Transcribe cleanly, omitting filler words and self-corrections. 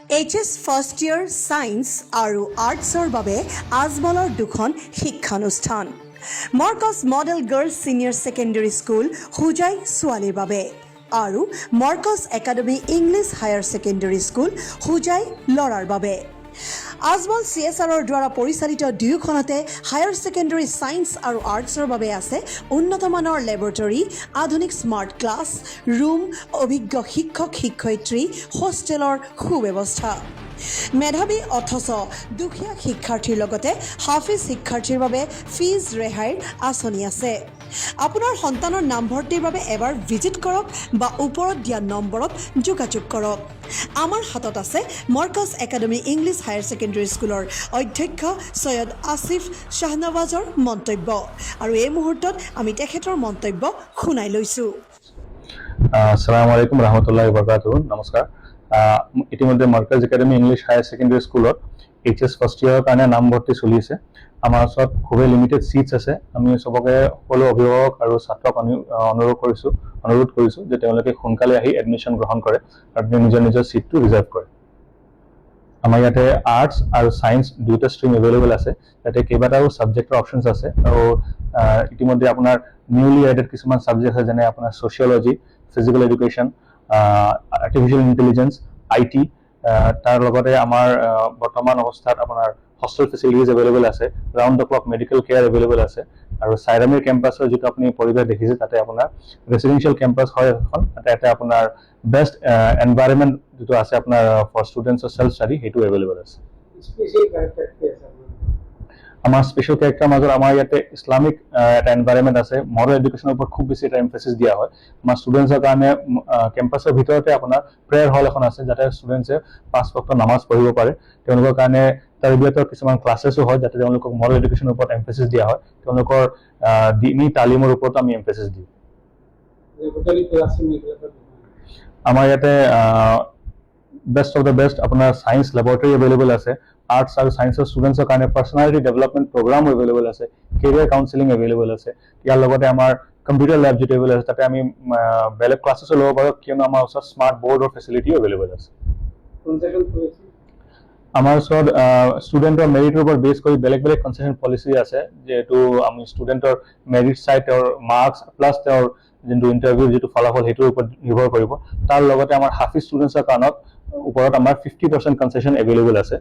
HS first year science আৰু আৰ্টছৰ বাবে আজমলৰ দুখন শিক্ষানুষ্ঠান Markaz model girls senior secondary school Hojai ছোৱালীৰ বাবে আৰু Markaz academy English higher secondary school Hojai ল'ৰাৰ বাবে আজমল CSRৰ দ্বাৰা পৰিচালিত দুয়োখনতে হায়াৰ ছেকেণ্ডেৰী ছায়েন্স আৰু আৰ্টছৰ বাবে আছে উন্নতমানৰ লেবৰেটৰী আধুনিক স্মাৰ্ট ক্লাছ ৰুম অভিজ্ঞ শিক্ষক শিক্ষয়িত্ৰী হোষ্টেলৰ সুব্যৱস্থা মেধাৱী অথচ দুখীয়া শিক্ষাৰ্থীৰ লগতে হাফিজ শিক্ষাৰ্থীৰ বাবে ফিজ ৰেহাইৰ আঁচনি আছে আপোনাৰ সন্তানৰ নামভৰ্তিৰ বাবে এবাৰ ভিজিট কৰক বা ওপৰত দিয়া নম্বৰত যোগাযোগ কৰক আমাৰ হাতত আছে মৰ্কাছ একাডেমী ইংলিছ হায়াৰ ছেকেণ্ডেৰী স্কুলৰ অধ্যক্ষ সৈয়দ আসিফ শাহনৱাজৰ মন্তব্য আৰু এই মুহূৰ্তত আমি তেখেতৰ মন্তব্য শুনাই লৈছোঁ আসসালামু আলাইকুম ৰহমতুল্লাহি বাৰাকাতুহু নমস্কাৰ ইতিমধ্যে মৰ্কাছ একাডেমী ইংলিছ হায়াৰ ছেকেণ্ডেৰী স্কুলত HS ফাৰ্ষ্ট ইয়াৰৰ কাৰণে নামভৰ্তি চলি আছে আমাৰ ওচৰত খুবেই লিমিটেড চিটছ আছে আমি সবকে সকলো অভিভাৱক আৰু ছাত্ৰক অনুৰোধ কৰিছোঁ যে তেওঁলোকে সোনকালে আহি এডমিশ্যন গ্ৰহণ কৰে আৰু নিজৰ চিটটো ৰিজাৰ্ভ কৰে আমাৰ ইয়াতে আৰ্টছ আৰু ছায়েন্স দুটা ষ্ট্ৰীম এভেইলেবল আছে তাতে কেইবাটাও ছাবজেক্টৰ অপশ্যনছ আছে আৰু ইতিমধ্যে আপোনাৰ নিউলি এডেড কিছুমান ছাবজেক্ট আছে যেনে আপোনাৰ sociology physical education artificial intelligence IT তাৰ লগতে আমাৰ বৰ্তমান অৱস্থাত আপোনাৰ হষ্টেল ফেচিলিটিজ এভেইলেবল আছে round the clock medical care available আছে আৰু চাইৰামিৰ কেম্পাছৰ যিটো আপুনি পৰিৱেশ দেখিছে তাতে আপোনাৰ ৰেচিডেঞ্চিয়েল কেম্পাছ হয় এখন তাতে আপোনাৰ বেষ্ট এনভাইৰনমেণ্ট যিটো আছে আপোনাৰ ফৰ ষ্টুডেণ্টছৰ চেল্ফ ষ্টাডি সেইটো এভেইলেবল আছে আমাৰ স্পেচিয়েল কেৰেক্টাৰ মাজত আমাৰ ইয়াতে ইছলামিক এটা এনভাইৰনমেণ্ট আছে মৰেল এডুকেশ্যনৰ ওপৰত খুব বেছি এটা এমফেচিছ দিয়া হয় আমাৰ ষ্টুডেণ্টছৰ কাৰণে কেম্পাছৰ ভিতৰতে আপোনাৰ প্ৰেয়াৰ হল এখন আছে যাতে ষ্টুডেণ্টছে 5 ওয়াক্ত নামাজ পঢ়িব পাৰে তেওঁলোকৰ কাৰণে তাৰবিয়তৰ কিছুমান ক্লাছেছো হয় যাতে তেওঁলোকক মৰেল এডুকেশ্যনৰ ওপৰত এমফেচিছ দিয়া হয় তেওঁলোকৰ দীনী তালিমৰ ওপৰত আমি এমফেচিছ দিওঁ আমাৰ ইয়াতে বেষ্ট অফ দ্য বেষ্ট আপোনাৰ ছায়েন্স লেবৰেটৰী এভেইলেবল আছে আৰ্টছ আৰু ছায়েন্সৰ ষ্টুডেণ্টছৰ কাৰণে পাৰ্চনেলিটি ডেভেলপমেণ্ট প্ৰগ্ৰাম এভেইলেবল আছে কেৰিয়াৰ কাউন্সেলিং এভেইলেবল আছে ইয়াৰ লগতে আমাৰ কম্পিউটাৰ লেব যিটো এভেইলেবল আছে তাতে আমি বেলেগ ক্লাছেছো ল'ব পাৰোঁ কিয়নো আমাৰ ওচৰত স্মাৰ্ট বৰ্ডৰ ফেচিলিটিও এভেইলেবল আছে আমাৰ ওচৰত ষ্টুডেণ্টৰ মেৰিটৰ ওপৰত বেছ কৰি বেলেগ কনচেশ্যন পলিচি আছে যিহেতু আমি ষ্টুডেণ্টৰ মেৰিট চাই তেওঁৰ মাৰ্কছ প্লাছ তেওঁৰ যোনটো ইণ্টাৰভিউৰ যিটো ফলাফল সেইটোৰ ওপৰত নিৰ্ভৰ কৰিব তাৰ লগতে আমাৰ হাফিজ ষ্টুডেণ্টছৰ কাৰণত ওপৰত আমাৰ 50% কনচেশ্যন এভেইলেবল আছে